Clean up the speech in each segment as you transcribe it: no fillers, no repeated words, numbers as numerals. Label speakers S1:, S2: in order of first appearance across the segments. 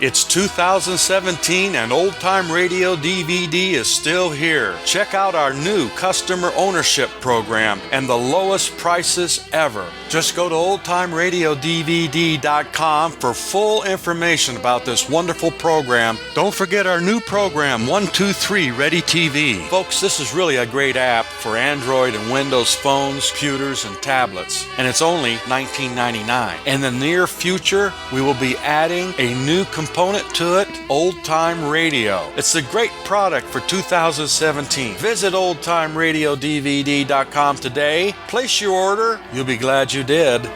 S1: It's 2017 and Old Time Radio DVD is still here. Check out our new customer ownership program and the lowest prices ever. Just go to oldtimeradiodvd.com for full information about this wonderful program. Don't forget our new program, 123 Ready TV. Folks, this is really a great app for Android and Windows phones, computers, and tablets. And it's only $19.99. In the near future, we will be adding a new component to it, Old Time Radio. It's a great product for 2017. Visit oldtimeradiodvd.com today. Place your order. You'll be glad you did.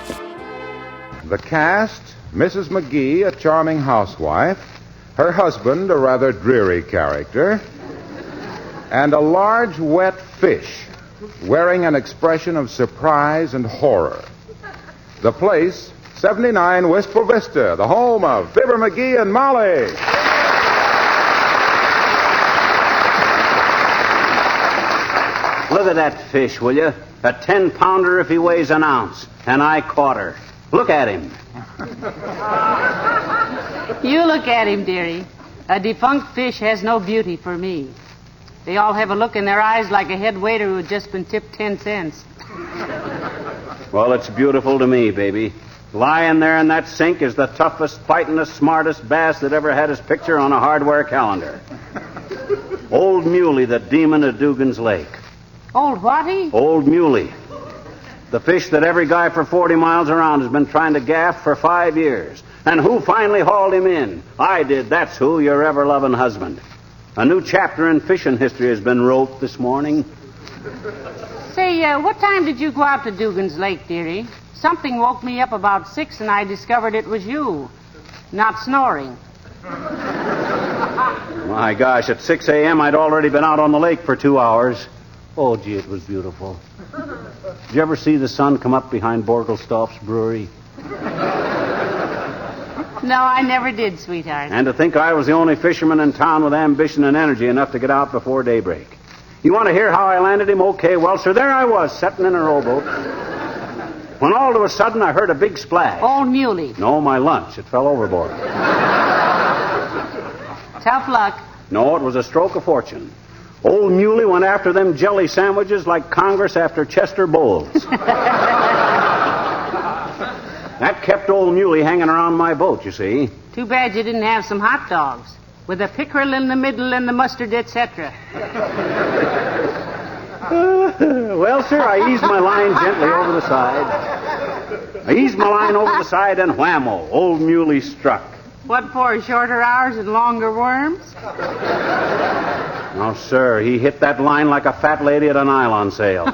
S2: The cast, Mrs. McGee, a charming housewife, her husband, a rather dreary character, and a large wet fish wearing an expression of surprise and horror. The place, 79 Wistful Vista, the home of Fibber McGee and Muley.
S3: Look at that fish, will you? A 10-pounder if he weighs an ounce. And I caught her. Look at him.
S4: You look at him, dearie. A defunct fish has no beauty for me. They all have a look in their eyes like a head waiter who had just been tipped 10 cents.
S3: Well, it's beautiful to me, baby. Lying there in that sink is the toughest, fightingest, smartest bass that ever had his picture on a hardware calendar. Old Muley, the demon of Dugan's Lake.
S4: Old whaty?
S3: Old Muley. The fish that every guy for 40 miles around has been trying to gaff for 5 years. And who finally hauled him in? I did. That's who, your ever-loving husband. A new chapter in fishing history has been wrote this morning.
S4: Say, what time did you go out to Dugan's Lake, dearie? Something woke me up about 6 and I discovered it was you. Not snoring.
S3: My gosh, at 6 a.m. I'd already been out on the lake for 2 hours. Oh, gee, it was beautiful. Did you ever see the sun come up behind Borgelstoff's brewery?
S4: No, I never did, sweetheart.
S3: And to think I was the only fisherman in town with ambition and energy enough to get out before daybreak. You want to hear how I landed him? Okay, well, sir, there I was, sitting in a rowboat. When all of a sudden I heard a big splash.
S4: Old Muley.
S3: No, my lunch. It fell overboard.
S4: Tough luck.
S3: No, it was a stroke of fortune. Old Muley went after them jelly sandwiches like Congress after Chester Bowles. That kept old Muley hanging around my boat, you see.
S4: Too bad you didn't have some hot dogs with a pickerel in the middle and the mustard, etc.
S3: Well, sir, I eased my line gently over the side. And whammo, old Muley struck.
S4: What for, shorter hours and longer worms?
S3: No, sir, he hit that line like a fat lady at a nylon sale.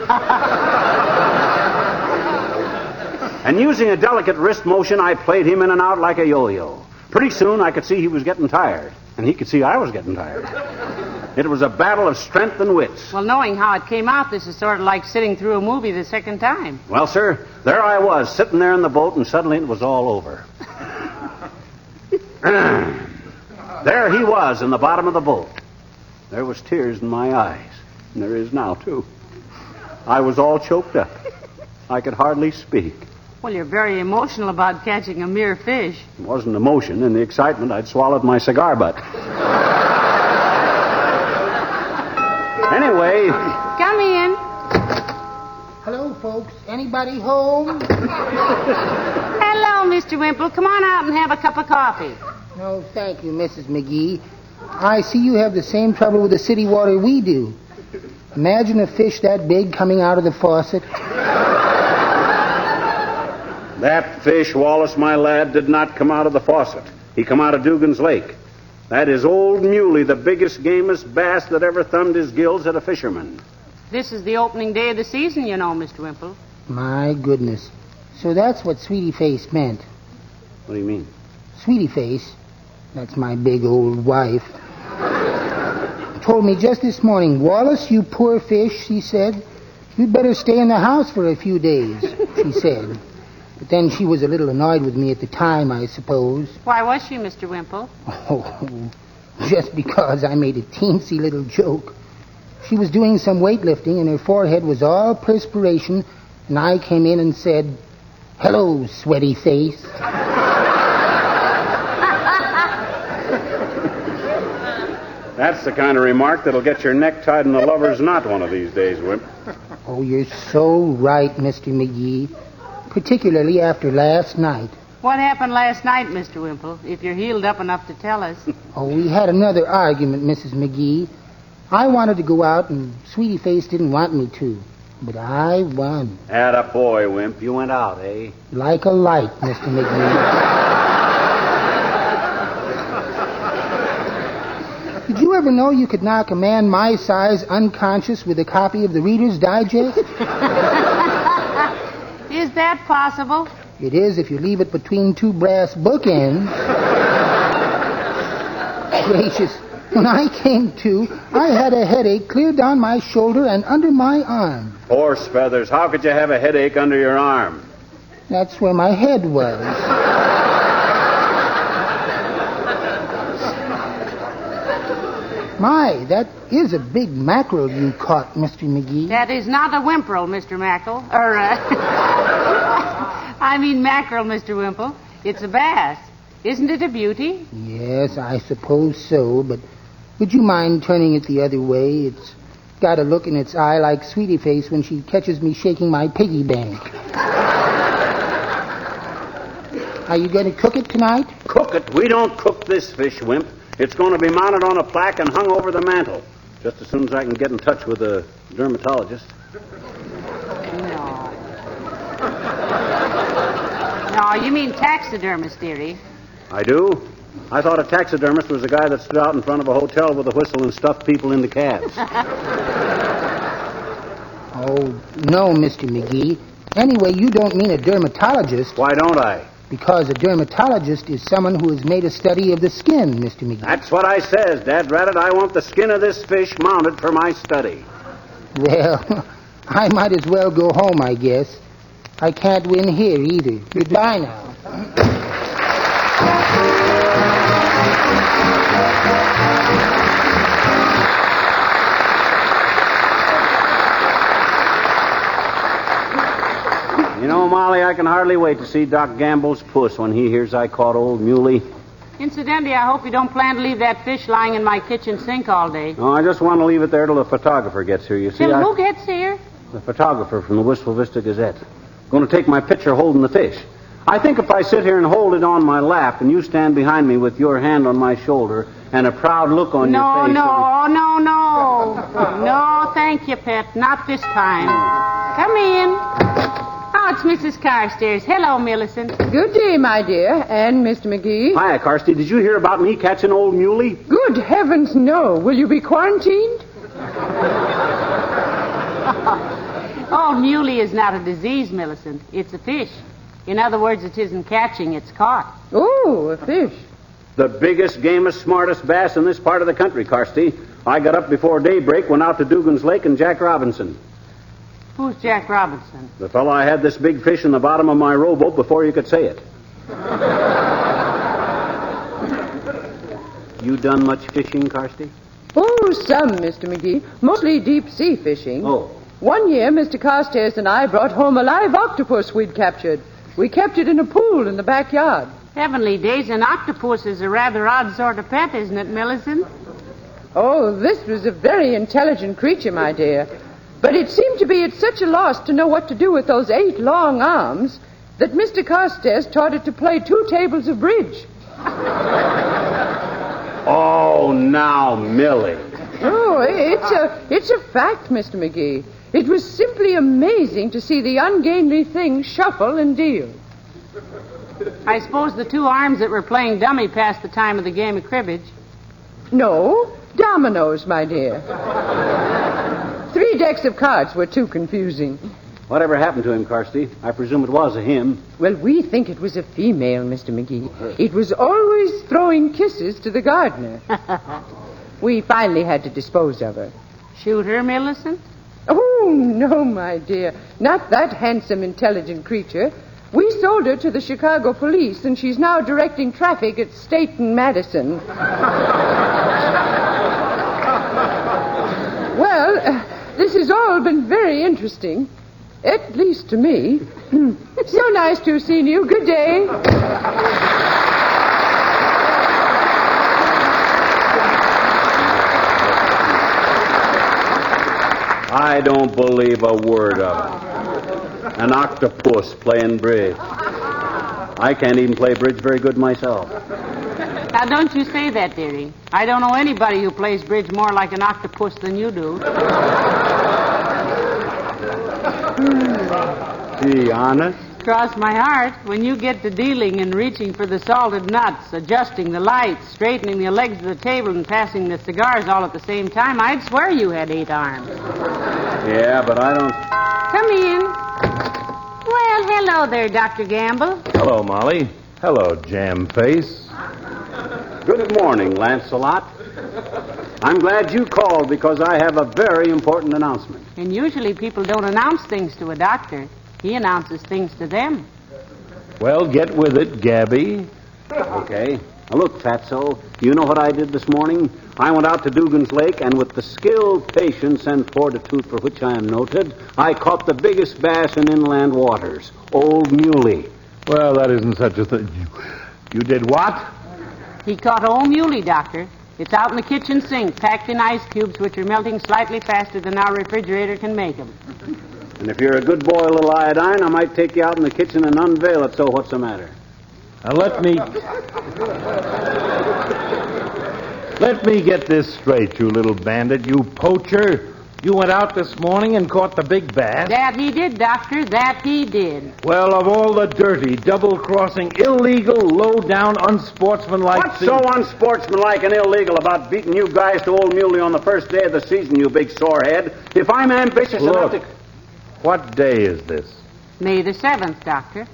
S3: And using a delicate wrist motion, I played him in and out like a yo-yo. Pretty soon, I could see he was getting tired, and he could see I was getting tired. It was a battle of strength and wits.
S4: Well, knowing how it came out, this is sort of like sitting through a movie the second time.
S3: Well, sir, there I was, sitting there in the boat, and suddenly it was all over. There he was in the bottom of the boat. There was tears in my eyes, and there is now, too. I was all choked up. I could hardly speak.
S4: Well, you're very emotional about catching a mere fish.
S3: It wasn't emotion. In the excitement, I'd swallowed my cigar butt. Anyway...
S4: Come in.
S5: Hello, folks. Anybody home?
S4: Hello, Mr. Wimple. Come on out and have a cup of coffee.
S5: No, thank you, Mrs. McGee. I see you have the same trouble with the city water we do. Imagine a fish that big coming out of the faucet.
S3: That fish, Wallace, my lad, did not come out of the faucet. He come out of Dugan's Lake. That is old Muley, the biggest, gamest bass that ever thumbed his gills at a fisherman.
S4: This is the opening day of the season, you know, Mr. Wimple.
S5: My goodness. So that's what Sweetie Face meant.
S3: What do you mean?
S5: Sweetie Face, that's my big old wife, told me just this morning, Wallace, you poor fish, she said, you'd better stay in the house for a few days, she said. But then she was a little annoyed with me at the time, I suppose.
S4: Why was she, Mr. Wimple?
S5: Oh, just because I made a teensy little joke. She was doing some weightlifting, and her forehead was all perspiration, and I came in and said, hello, sweaty face.
S3: That's the kind of remark that'll get your neck tied in a lover's knot one of these days, Wimp.
S5: Oh, you're so right, Mr. McGee. Particularly after last night.
S4: What happened last night, Mr. Wimple, if you're healed up enough to tell us?
S5: Oh, we had another argument, Mrs. McGee. I wanted to go out, and Sweetie Face didn't want me to. But I won.
S3: Atta boy, Wimp. You went out, eh?
S5: Like a light, Mr. McGee. Did you ever know you could knock a man my size unconscious with a copy of the Reader's Digest?
S4: Is that possible?
S5: It is if you leave it between two brass bookends. Gracious. When I came to, I had a headache clear down my shoulder and under my arm.
S3: Horse feathers. How could you have a headache under your arm?
S5: That's where my head was. My, that is a big mackerel you caught, Mr. McGee.
S4: That is not a whimperel, Mr. Mackerel. I mean mackerel, Mr. Wimple. It's a bass. Isn't it a beauty?
S5: Yes, I suppose so, but would you mind turning it the other way? It's got a look in its eye like Sweetie Face when she catches me shaking my piggy bank. Are you going to cook it tonight?
S3: Cook it? We don't cook this fish, Wimp. It's going to be mounted on a plaque and hung over the mantel. Just as soon as I can get in touch with a dermatologist.
S4: No, you mean taxidermist, dearie.
S3: I do? I thought a taxidermist was a guy that stood out in front of a hotel with a whistle and stuffed people into cabs.
S5: Oh, no, Mr. McGee. Anyway, you don't mean a dermatologist.
S3: Why don't I?
S5: Because a dermatologist is someone who has made a study of the skin, Mr. McGee.
S3: That's what I says, Dad Ratted. I want the skin of this fish mounted for my study.
S5: Well, I might as well go home, I guess. I can't win here either. Goodbye now.
S3: You know, Molly, I can hardly wait to see Doc Gamble's puss when he hears I caught old Muley.
S4: Incidentally, I hope you don't plan to leave that fish lying in my kitchen sink all day.
S3: No, I just want to leave it there till the photographer gets here. You see,
S4: Till who gets here?
S3: The photographer from the Wistful Vista Gazette. Going to take my picture holding the fish. I think if I sit here and hold it on my lap and you stand behind me with your hand on my shoulder and a proud look on your face...
S4: No. No, thank you, Pet. Not this time. Come in. Oh, it's Mrs. Carstairs. Hello, Millicent.
S6: Good day, my dear, and Mr. McGee.
S3: Hiya, Carsty. Did you hear about me catching old Muley?
S6: Good heavens, no. Will you be quarantined?
S4: Oh, Muley is not a disease, Millicent. It's a fish. In other words, it isn't catching, it's caught.
S6: Oh, a fish.
S3: The biggest, gamest, smartest bass in this part of the country, Carsty. I got up before daybreak, went out to Dugan's Lake and Jack Robinson.
S4: Who's Jack Robinson?
S3: The fellow I had this big fish in the bottom of my rowboat before you could say it. You done much fishing, Carsty?
S6: Oh, some, Mr. McGee. Mostly deep-sea fishing.
S3: Oh.
S6: One year, Mr. Carstairs and I brought home a live octopus we'd captured. We kept it in a pool in the backyard.
S4: Heavenly days, an octopus is a rather odd sort of pet, isn't it, Millicent?
S6: Oh, this was a very intelligent creature, my dear. But it seemed to be at such a loss to know what to do with those 8 long arms that Mr. Carstairs taught it to play 2 tables of bridge.
S3: Oh, now, Millie.
S6: Oh, it's a fact, Mr. McGee. It was simply amazing to see the ungainly thing shuffle and deal.
S4: I suppose the 2 arms that were playing dummy passed the time of the game of cribbage.
S6: No, dominoes, my dear. 3 decks of cards were too confusing.
S3: Whatever happened to him, Carsty? I presume it was a him.
S6: Well, we think it was a female, Mr. McGee. It was always throwing kisses to the gardener. We finally had to dispose of her.
S4: Shoot her, Millicent?
S6: Oh, no, my dear. Not that handsome, intelligent creature. We sold her to the Chicago police, and she's now directing traffic at State and Madison. Well, this has all been very interesting. At least to me. So nice to have seen you. Good day.
S3: I don't believe a word of it. An octopus playing bridge. I can't even play bridge very good myself.
S4: Now, don't you say that, dearie. I don't know anybody who plays bridge more like an octopus than you do.
S3: Gee, honest?
S4: Cross my heart, when you get to dealing and reaching for the salted nuts, adjusting the lights, straightening the legs of the table, and passing the cigars all at the same time, I'd swear you had 8 arms.
S3: Yeah, but I don't...
S4: Come in. Well, hello there, Dr. Gamble.
S7: Hello, Molly. Hello, Jam Face.
S3: Good morning, Lancelot. I'm glad you called because I have a very important announcement.
S4: And usually people don't announce things to a doctor. He announces things to them.
S7: Well, get with it, Gabby.
S3: Okay. Now look, Fatso, you know what I did this morning? I went out to Dugan's Lake, and with the skill, patience, and fortitude for which I am noted, I caught the biggest bass in inland waters, old Muley.
S7: Well, that isn't such a thing. You did what?
S4: He caught old Muley, Doctor. It's out in the kitchen sink, packed in ice cubes, which are melting slightly faster than our refrigerator can make them.
S3: And if you're a good boy, little iodine, I might take you out in the kitchen and unveil it, so what's the matter?
S7: Now, let me get this straight, you little bandit, you poacher. You went out this morning and caught the big bass?
S4: That he did, Doctor, that he did.
S7: Well, of all the dirty, double-crossing, illegal, low-down, unsportsmanlike...
S3: What's so unsportsmanlike and illegal about beating you guys to old Muley on the first day of the season, you big sorehead? If I'm ambitious enough to...
S7: What day is this?
S4: May the 7th, Doctor.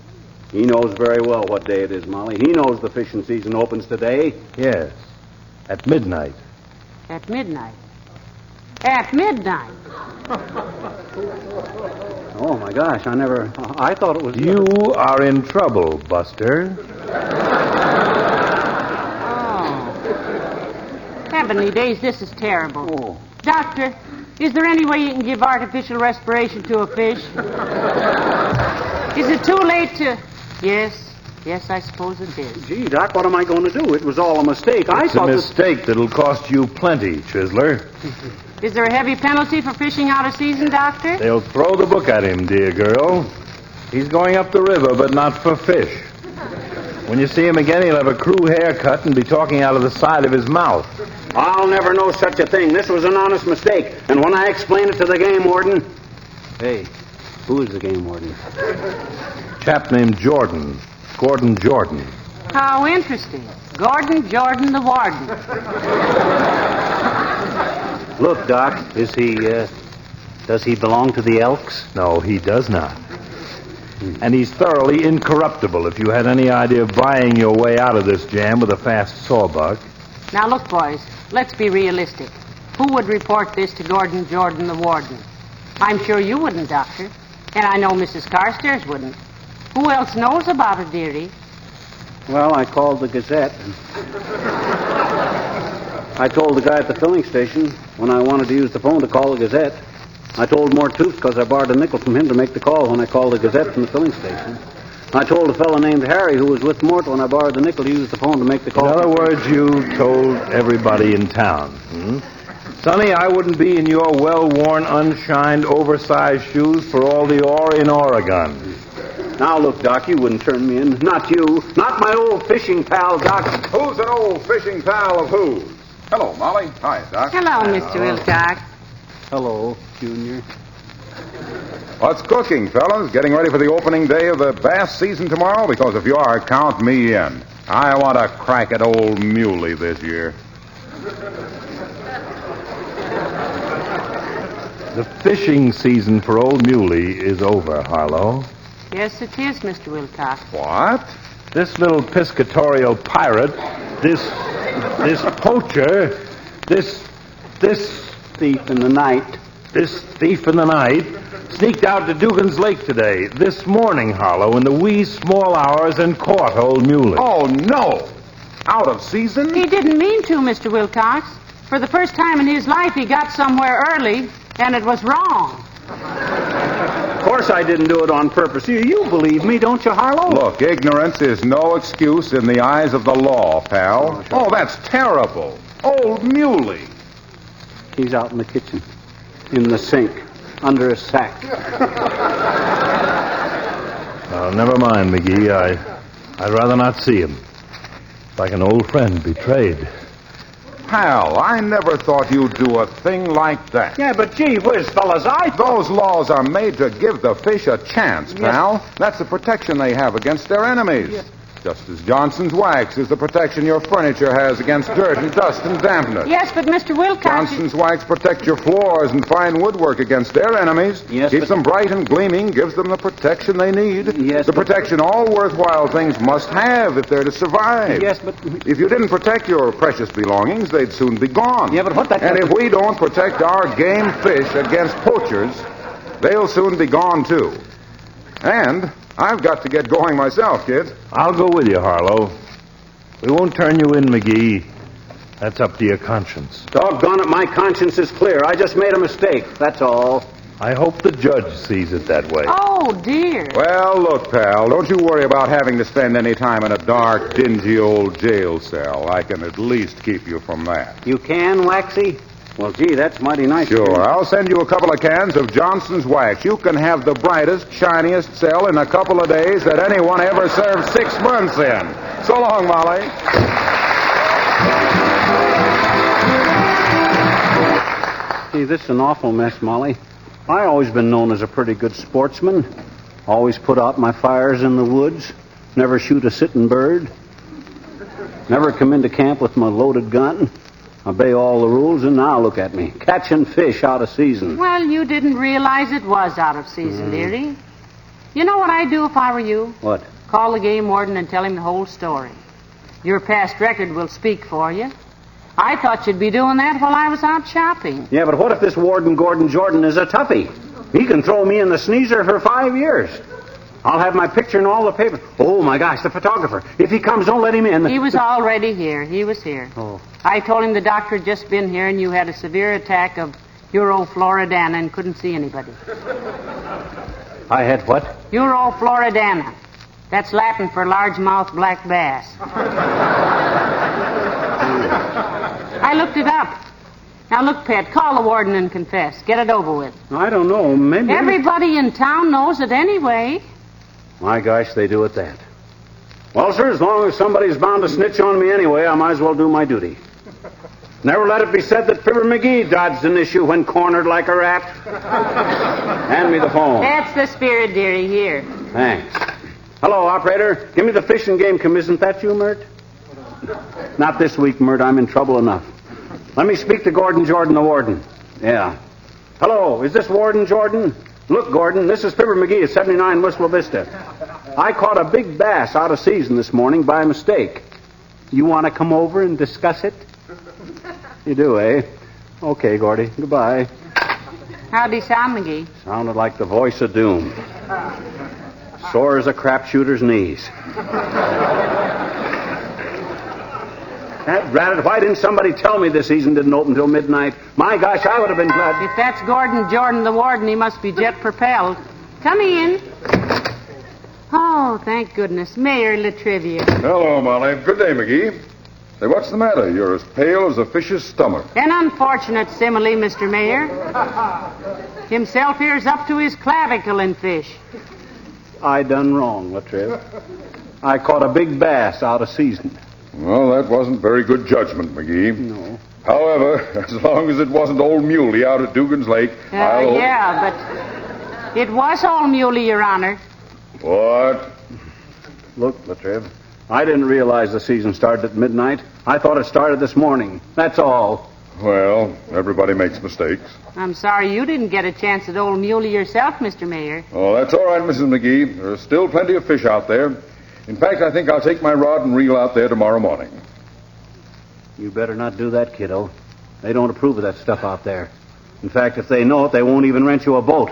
S3: He knows very well what day it is, Molly. He knows the fishing season opens today.
S7: Yes, at midnight.
S4: At midnight. At midnight.
S3: Oh, my gosh, I thought it was...
S7: You are in trouble, Buster.
S4: Oh. Heavenly days, this is terrible.
S3: Oh.
S4: Doctor, is there any way you can give artificial respiration to a fish? Is it too late to... Yes, I suppose it is.
S3: Gee, Doc, what am I going to do? It was all a mistake.
S7: It's a mistake that'll cost you plenty, Chisler.
S4: Is there a heavy penalty for fishing out of season, Doctor?
S7: They'll throw the book at him, dear girl. He's going up the river, but not for fish. When you see him again, he'll have a crew haircut and be talking out of the side of his mouth.
S3: I'll never know such a thing. This was an honest mistake. And when I explain it to the game warden... Hey, who is the game warden?
S7: Chap named Jordan. Gordon Jordan.
S4: How interesting. Gordon Jordan the warden.
S3: Look, Doc, does he belong to the Elks?
S7: No, he does not. And he's thoroughly incorruptible if you had any idea of buying your way out of this jam with a fast sawbuck.
S4: Now, look, boys, let's be realistic. Who would report this to Gordon Jordan the warden? I'm sure you wouldn't, Doctor. And I know Mrs. Carstairs wouldn't. Who else knows about it, dearie?
S3: Well, I called the Gazette. I told the guy at the filling station when I wanted to use the phone to call the Gazette. I told more tooth because I borrowed a nickel from him to make the call when I called the Gazette from the filling station. I told a fellow named Harry who was with Mort when I borrowed the nickel to use the phone to make the call.
S7: In other words, you told everybody in town. Sonny, I wouldn't be in your well-worn, unshined, oversized shoes for all the ore in Oregon.
S3: Now, look, Doc, you wouldn't turn me in. Not you. Not my old fishing pal, Doc.
S2: Who's an old fishing pal of whose? Hello, Molly. Hi, Doc.
S4: Hello, Mr. Wilcox.
S3: Hello, Junior.
S2: What's cooking, fellas? Getting ready for the opening day of the bass season tomorrow? Because if you are, count me in. I want to crack at old Muley this year.
S7: The fishing season for old Muley is over, Harlow.
S4: Yes, it is, Mr. Wilcox.
S2: What?
S7: This little piscatorial pirate, this poacher, this
S3: Thief in the night.
S7: This thief in the night sneaked out to Dugan's Lake today, this morning, Harlow, in the wee small hours, and caught old Muley.
S2: Oh, no. Out of season?
S4: He didn't mean to, Mr. Wilcox. For the first time in his life, he got somewhere early, and it was wrong.
S3: Of course I didn't do it on purpose. You believe me, don't you, Harlow?
S2: Look, ignorance is no excuse in the eyes of the law, pal. Oh, that's terrible. Old Muley.
S3: He's out in the kitchen. In the sink. under his sack.
S7: Never mind, McGee. I'd rather not see him. It's like an old friend betrayed.
S2: Pal, I never thought you'd do a thing like that.
S3: Yeah, but gee whiz, fellas,
S2: Those laws are made to give the fish a chance, pal. Yes. That's the protection they have against their enemies. Yes. Just as Johnson's wax is the protection your furniture has against dirt and dust and dampness.
S4: Yes, but Mr. Wilcox...
S2: Johnson's wax protects your floors and fine woodwork against their enemies.
S3: Yes,
S2: Keeps them bright and gleaming, gives them the protection they need.
S3: Yes,
S2: the protection all worthwhile things must have if they're to survive.
S3: Yes, but...
S2: If you didn't protect your precious belongings, they'd soon be gone.
S3: Yeah, but what that...
S2: And if we don't protect our game fish against poachers, they'll soon be gone, too. And... I've got to get going myself, kids.
S7: I'll go with you, Harlow. We won't turn you in, McGee. That's up to your conscience.
S3: Doggone it, my conscience is clear. I just made a mistake, that's all.
S7: I hope the judge sees it that way.
S4: Oh, dear.
S2: Well, look, pal, don't you worry about having to spend any time in a dark, dingy old jail cell. I can at least keep you from that.
S3: You can, Waxy? Well, gee, that's mighty nice.
S2: Sure, I'll send you a couple of cans of Johnson's wax. You can have the brightest, shiniest cell in a couple of days that anyone ever served 6 months in. So long, Molly.
S3: Gee, this is an awful mess, Molly. I always been known as a pretty good sportsman. Always put out my fires in the woods. Never shoot a sitting bird. Never come into camp with my loaded gun. Obey all the rules, and now look at me. Catching fish out of season.
S4: Well, you didn't realize it was out of season, dearie. You know what I'd do if I were you?
S3: What?
S4: Call the game warden and tell him the whole story. Your past record will speak for you. I thought you'd be doing that while I was out shopping.
S3: Yeah, but what if this warden Gordon Jordan is a toughie? He can throw me in the sneezer for 5 years. I'll have my picture in all the papers. Oh, my gosh, the photographer. If he comes, don't let him in.
S4: He was already here. He was here.
S3: Oh.
S4: I told him the doctor had just been here and you had a severe attack of Eurofloridana and couldn't see anybody.
S3: I had what?
S4: Eurofloridana. That's Latin for largemouth black bass. I looked it up. Now, look, Pet, call the warden and confess. Get it over with.
S3: I don't know. Maybe...
S4: Everybody in town knows it anyway.
S3: My gosh, they do it that. Well, sir, as long as somebody's bound to snitch on me anyway, I might as well do my duty. Never let it be said that Fibber McGee dodged an issue when cornered like a rat. Hand me the phone.
S4: That's the spirit, dearie. Here.
S3: Thanks. Hello, operator. Give me the Fish and Game Commission. Isn't that you, Mert? Not this week, Mert. I'm in trouble enough. Let me speak to Gordon Jordan, the warden. Yeah. Hello, is this Warden Jordan? Look, Gordon, this is Fibber McGee at 79 Whistle Vista. I caught a big bass out of season this morning by mistake. You want to come over and discuss it? You do, eh? Okay, Gordy. Goodbye.
S4: How'd he sound, McGee?
S3: Sounded like the voice of doom. Sore as a crapshooter's knees. That ratted, why didn't somebody tell me this season didn't open till midnight? My gosh, I would have been glad.
S4: If that's Gordon Jordan, the warden, he must be jet propelled. Come in. Oh, thank goodness. Mayor Latrivia.
S8: Hello, Molly. Good day, McGee. Say, what's the matter? You're as pale as a fish's stomach.
S4: An unfortunate simile, Mr. Mayor. Himself here's up to his clavicle in fish.
S3: I done wrong, Latriv. I caught a big bass out of season.
S8: Well, that wasn't very good judgment, McGee.
S3: No.
S8: However, as long as it wasn't old Muley out at Dugan's Lake, I'll...
S4: Yeah, but it was old Muley, Your Honor.
S8: What?
S3: Look, Latriv, I didn't realize the season started at midnight. I thought it started this morning. That's all.
S8: Well, everybody makes mistakes.
S4: I'm sorry you didn't get a chance at old Muley yourself, Mr. Mayor.
S8: Oh, that's all right, Mrs. McGee. There's still plenty of fish out there. In fact, I think I'll take my rod and reel out there tomorrow morning.
S3: You better not do that, kiddo. They don't approve of that stuff out there. In fact, if they know it, they won't even rent you a boat.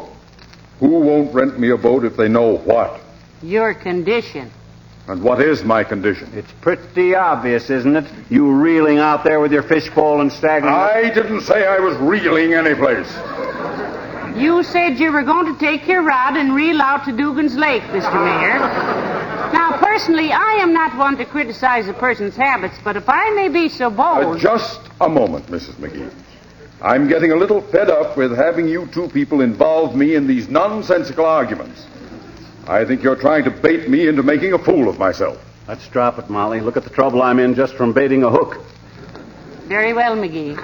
S8: Who won't rent me a boat if they know what?
S4: Your condition.
S8: And what is my condition?
S3: It's pretty obvious, isn't it? You reeling out there with your fishbowl and staggering...
S8: I didn't say I was reeling anyplace.
S4: You said you were going to take your rod and reel out to Dugan's Lake, Mr. Mayor. Now, personally, I am not one to criticize a person's habits, but if I may be so bold...
S8: Just a moment, Mrs. McGee. I'm getting a little fed up with having you two people involve me in these nonsensical arguments. I think you're trying to bait me into making a fool of myself.
S3: Let's drop it, Molly. Look at the trouble I'm in just from baiting a hook.
S4: Very well, McGee.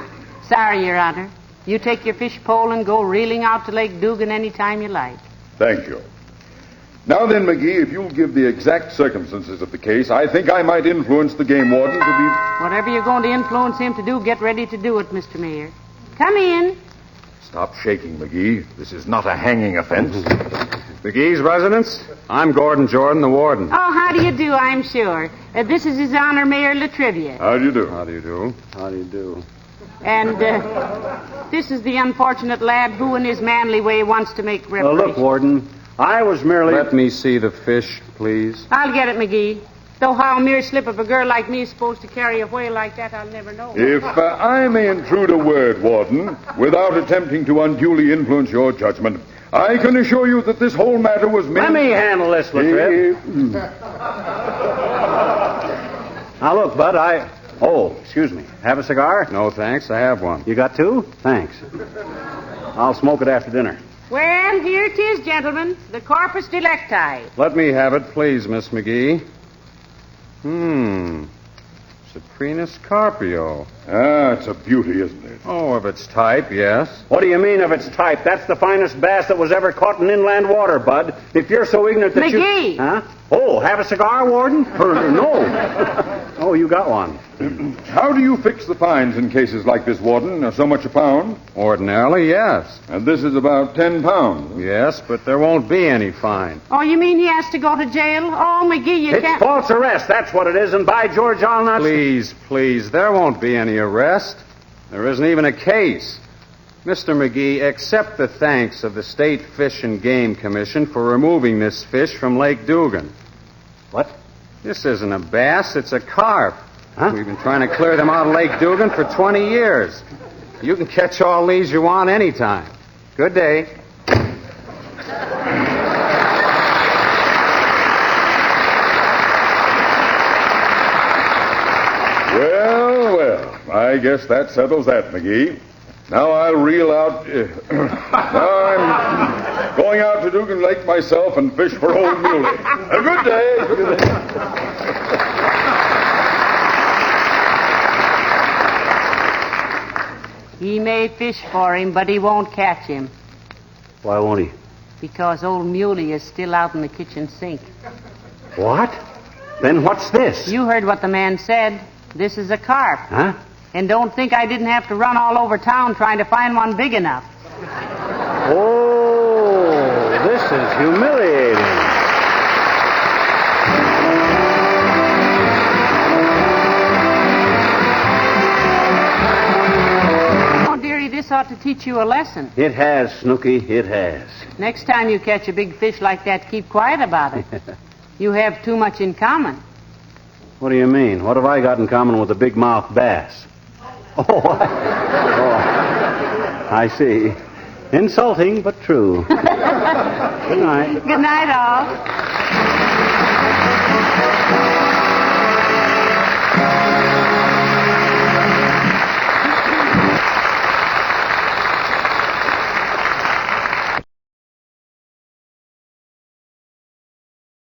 S4: Sorry, Your Honor. You take your fish pole and go reeling out to Lake Dugan any time you like.
S8: Thank you. Now then, McGee, if you'll give the exact circumstances of the case, I think I might influence the game warden to be...
S4: Whatever you're going to influence him to do, get ready to do it, Mr. Mayor. Come in.
S8: Stop shaking, McGee. This is not a hanging offense.
S9: McGee's residence? I'm Gordon Jordan, the warden.
S4: Oh, how do you do, I'm sure. This is His Honor Mayor Latrivia.
S8: How do you do?
S9: How do you do?
S3: How do you do?
S4: And this is the unfortunate lad who, in his manly way, wants to make reparations.
S3: Look, Warden, I was merely...
S9: Let me see the fish, please.
S4: I'll get it, McGee. Though how a mere slip of a girl like me is supposed to carry a whale like that, I'll never know.
S8: If I may intrude a word, Warden, without attempting to unduly influence your judgment, I can assure you that this whole matter was meant...
S3: Let me handle this, Latriv. Now, look, Bud, Oh, excuse me. Have a cigar?
S9: No, thanks. I have one.
S3: You got two? Thanks. I'll smoke it after dinner.
S4: Well, here it is, gentlemen. The corpus delicti.
S9: Let me have it, please, Miss McGee. Saprinus Carpio.
S8: Ah, it's a beauty, isn't it?
S9: Oh, of its type, yes.
S3: What do you mean of its type? That's the finest bass that was ever caught in inland water, Bud. If you're so ignorant that
S4: McGee!
S3: you... Huh? Oh, have a cigar, Warden? No. Oh, you got one.
S8: How do you fix the fines in cases like this, Warden? So much a pound?
S9: Ordinarily, yes.
S8: And this is about 10 pounds.
S9: Yes, but there won't be any fine.
S4: Oh, you mean he has to go to jail? Oh, McGee, you
S3: It's
S4: can't...
S3: false arrest, that's what it is, and by George, I'll not...
S9: Please, there won't be any arrest. There isn't even a case. Mr. McGee, accept the thanks of the State Fish and Game Commission for removing this fish from Lake Dugan.
S3: What?
S9: This isn't a bass, it's a carp.
S3: Huh?
S9: We've been trying to clear them out of Lake Dugan for 20 years. You can catch all these you want anytime. Good day.
S8: Well, I guess that settles that, McGee. Now I'll reel out... now I'm going out to Dugan Lake myself and fish for old Muley. A good day. Good day.
S4: He may fish for him, but he won't catch him.
S3: Why won't he?
S4: Because old Muley is still out in the kitchen sink.
S3: What? Then what's this?
S4: You heard what the man said. This is a carp.
S3: Huh?
S4: And don't think I didn't have to run all over town trying to find one big enough.
S3: Oh, this is humiliating.
S4: Oh, dearie, this ought to teach you a lesson.
S3: It has, Snooky, it has.
S4: Next time you catch a big fish like that, keep quiet about it. You have too much in common.
S3: What do you mean? What have I got in common with a big mouth bass? I see. Insulting, but true. Good night.
S4: Good night, all.